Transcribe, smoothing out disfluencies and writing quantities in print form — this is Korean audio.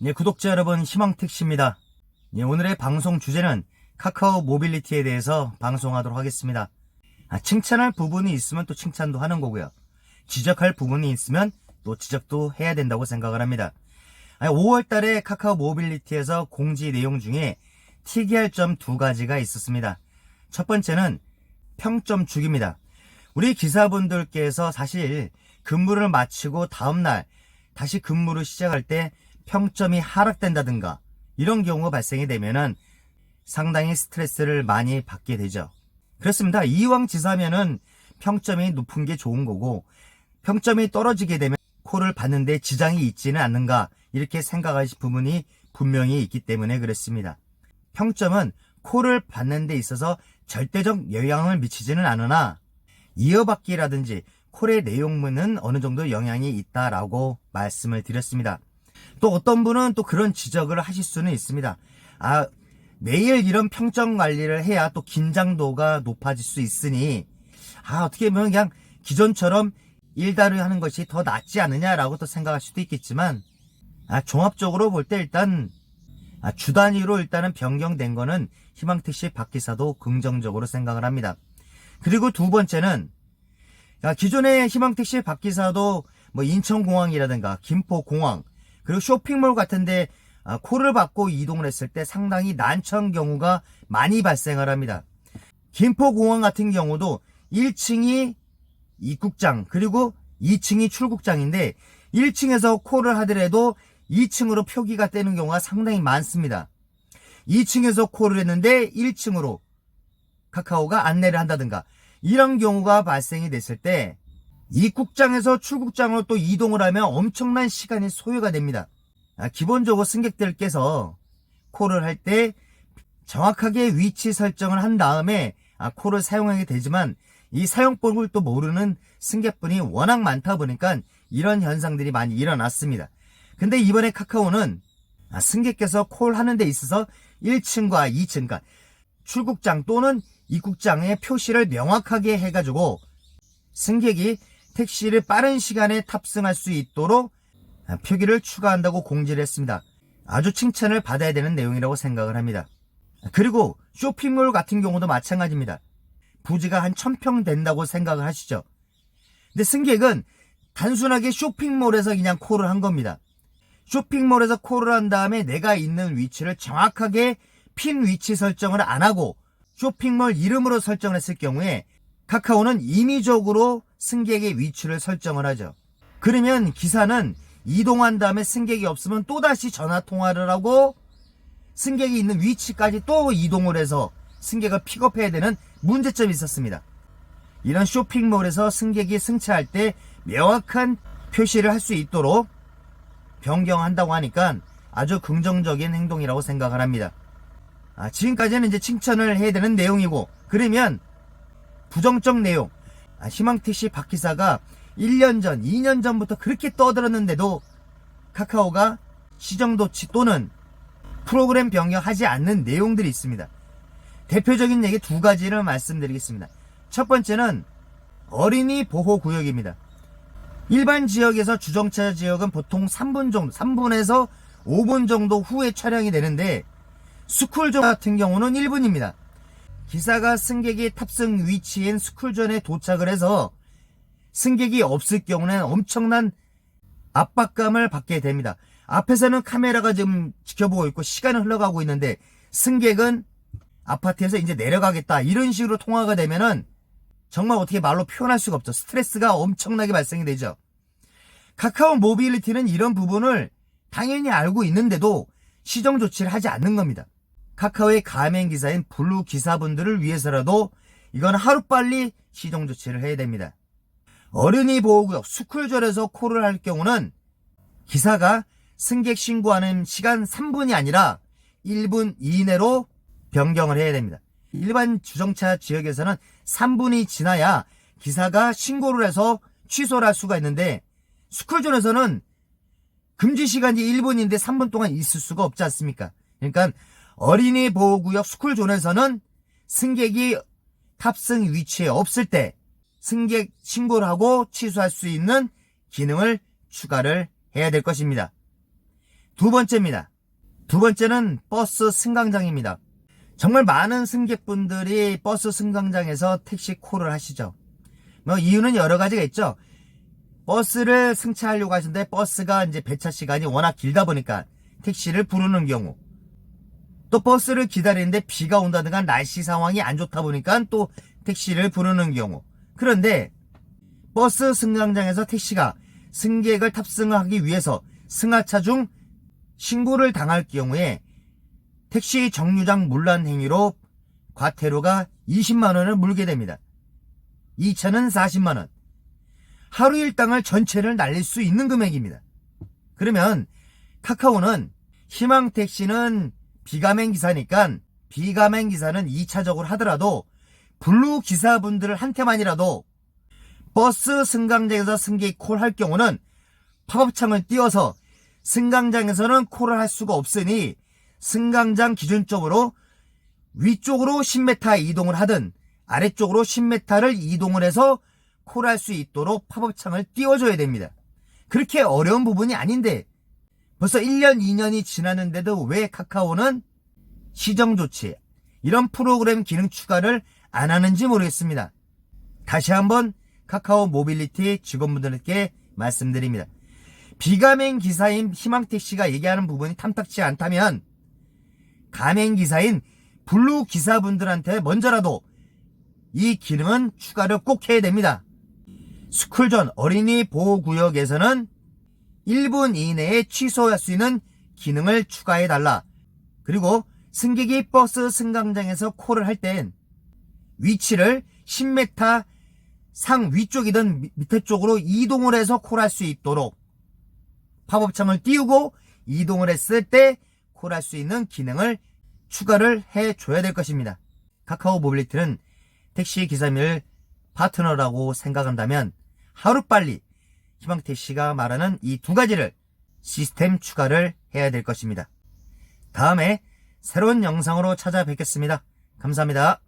네, 구독자 여러분, 희망택시입니다. 네, 오늘의 방송 주제는 카카오 모빌리티에 대해서 방송하도록 하겠습니다. 칭찬할 부분이 있으면 또 칭찬도 하는 거고요. 지적할 부분이 있으면 또 지적도 해야 된다고 생각을 합니다. 5월 달에 카카오 모빌리티에서 공지 내용 중에 특이할 점 두 가지가 있었습니다. 첫 번째는 평점 주기입니다. 우리 기사분들께서 사실 근무를 마치고 다음날 다시 근무를 시작할 때 평점이 하락된다든가 이런 경우가 발생이 되면은 상당히 스트레스를 많이 받게 되죠. 그렇습니다. 이왕지사면은 평점이 높은 게 좋은 거고, 평점이 떨어지게 되면 콜을 받는데 지장이 있지는 않는가 이렇게 생각하실 부분이 분명히 있기 때문에 그렇습니다. 평점은 콜을 받는 데 있어서 절대적 영향을 미치지는 않으나 이어받기라든지 콜의 내용문은 어느 정도 영향이 있다라고 말씀을 드렸습니다. 또 어떤 분은 또 그런 지적을 하실 수는 있습니다. 매일 이런 평점 관리를 해야 또 긴장도가 높아질 수 있으니 어떻게 보면 그냥 기존처럼 일다를 하는 것이 더 낫지 않느냐라고 또 생각할 수도 있겠지만, 종합적으로 볼 때 일단 주 단위로 일단은 변경된 거는 희망택시 박기사도 긍정적으로 생각을 합니다. 그리고 두 번째는 기존의 희망택시 박기사도 뭐 인천공항이라든가 김포공항 그리고 쇼핑몰 같은데 콜을 받고 이동을 했을 때 상당히 난처한 경우가 많이 발생을 합니다. 김포공항 같은 경우도 1층이 입국장 그리고 2층이 출국장인데 1층에서 콜을 하더라도 2층으로 표기가 떼는 경우가 상당히 많습니다. 2층에서 콜을 했는데 1층으로 카카오가 안내를 한다든가 이런 경우가 발생이 됐을 때 입국장에서 출국장으로 또 이동을 하면 엄청난 시간이 소요가 됩니다. 기본적으로 승객들께서 콜을 할 때 정확하게 위치 설정을 한 다음에 콜을 사용하게 되지만 이 사용법을 또 모르는 승객분이 워낙 많다 보니까 이런 현상들이 많이 일어났습니다. 근데 이번에 카카오는 승객께서 콜하는 데 있어서 1층과 2층, 그러니까 출국장 또는 입국장의 표시를 명확하게 해가지고 승객이 택시를 빠른 시간에 탑승할 수 있도록 표기를 추가한다고 공지를 했습니다. 아주 칭찬을 받아야 되는 내용이라고 생각을 합니다. 그리고 쇼핑몰 같은 경우도 마찬가지입니다. 부지가 한 1000평 된다고 생각을 하시죠. 근데 승객은 단순하게 쇼핑몰에서 그냥 콜을 한 겁니다. 쇼핑몰에서 콜을 한 다음에 내가 있는 위치를 정확하게 핀 위치 설정을 안 하고 쇼핑몰 이름으로 설정을 했을 경우에 카카오는 임의적으로 승객의 위치를 설정을 하죠. 그러면 기사는 이동한 다음에 승객이 없으면 또다시 전화 통화를 하고 승객이 있는 위치까지 또 이동을 해서 승객을 픽업해야 되는 문제점이 있었습니다. 이런 쇼핑몰에서 승객이 승차할 때 명확한 표시를 할 수 있도록 변경한다고 하니까 아주 긍정적인 행동이라고 생각을 합니다. 지금까지는 이제 칭찬을 해야 되는 내용이고, 그러면 부정적 내용, 희망택시 박기사가 1년 전, 2년 전부터 그렇게 떠들었는데도 카카오가 시정조치 또는 프로그램 변경하지 않는 내용들이 있습니다. 대표적인 얘기 두 가지를 말씀드리겠습니다. 첫 번째는 어린이 보호구역입니다. 일반 지역에서 주정차 지역은 보통 3분 정도, 3분에서 5분 정도 후에 촬영이 되는데 스쿨존 같은 경우는 1분입니다. 기사가 승객이 탑승 위치인 스쿨존에 도착을 해서 승객이 없을 경우는 엄청난 압박감을 받게 됩니다. 앞에서는 카메라가 지금 지켜보고 있고 시간은 흘러가고 있는데 승객은 아파트에서 이제 내려가겠다 이런 식으로 통화가 되면은 정말 어떻게 말로 표현할 수가 없죠. 스트레스가 엄청나게 발생이 되죠. 카카오 모빌리티는 이런 부분을 당연히 알고 있는데도 시정 조치를 하지 않는 겁니다. 카카오의 가맹 기사인 블루 기사분들을 위해서라도 이건 하루빨리 시정 조치를 해야 됩니다. 어린이 보호구역 스쿨존에서 콜을 할 경우는 기사가 승객 신고하는 시간 3분이 아니라 1분 이내로 변경을 해야 됩니다. 일반 주정차 지역에서는 3분이 지나야 기사가 신고를 해서 취소를 할 수가 있는데 스쿨존에서는 금지 시간이 1분인데 3분 동안 있을 수가 없지 않습니까? 그러니까 어린이 보호구역 스쿨존에서는 승객이 탑승 위치에 없을 때 승객 신고를 하고 취소할 수 있는 기능을 추가를 해야 될 것입니다. 두 번째입니다. 두 번째는 버스 승강장입니다. 정말 많은 승객분들이 버스 승강장에서 택시 콜을 하시죠. 이유는 여러 가지가 있죠. 버스를 승차하려고 하시는데 버스가 이제 배차 시간이 워낙 길다 보니까 택시를 부르는 경우, 또 버스를 기다리는데 비가 온다든가 날씨 상황이 안 좋다 보니까 또 택시를 부르는 경우. 그런데 버스 승강장에서 택시가 승객을 탑승하기 위해서 승하차 중 신고를 당할 경우에 택시 정류장 문란 행위로 과태료가 20만원을 물게 됩니다. 이 차는 40만원. 하루 일당을 전체를 날릴 수 있는 금액입니다. 그러면 카카오는 희망택시는 비가맹 기사니까 비가맹 기사는 2차적으로 하더라도 블루 기사분들 한테만이라도 버스 승강장에서 승객이 콜할 경우는 팝업창을 띄워서 승강장에서는 콜을 할 수가 없으니 승강장 기준적으로 위쪽으로 10m 이동을 하든 아래쪽으로 10m를 이동을 해서 콜할 수 있도록 팝업창을 띄워줘야 됩니다. 그렇게 어려운 부분이 아닌데 벌써 1년, 2년이 지났는데도 왜 카카오는 시정조치, 이런 프로그램 기능 추가를 안 하는지 모르겠습니다. 다시 한번 카카오 모빌리티 직원분들께 말씀드립니다. 비가맹 기사인 희망택시가 얘기하는 부분이 탐탁치 않다면 가맹 기사인 블루 기사분들한테 먼저라도 이 기능은 추가를 꼭 해야 됩니다. 스쿨존 어린이 보호구역에서는 1분 이내에 취소할 수 있는 기능을 추가해달라. 그리고 승객이 버스 승강장에서 콜을 할 땐 위치를 10m 상 위쪽이든 밑에 쪽으로 이동을 해서 콜할 수 있도록 팝업창을 띄우고 이동을 했을 때 콜할 수 있는 기능을 추가를 해줘야 될 것입니다. 카카오 모빌리티는 택시 기사님을 파트너라고 생각한다면 하루빨리 희망택시가 말하는 이 두 가지를 시스템 추가를 해야 될 것입니다. 다음에 새로운 영상으로 찾아뵙겠습니다. 감사합니다.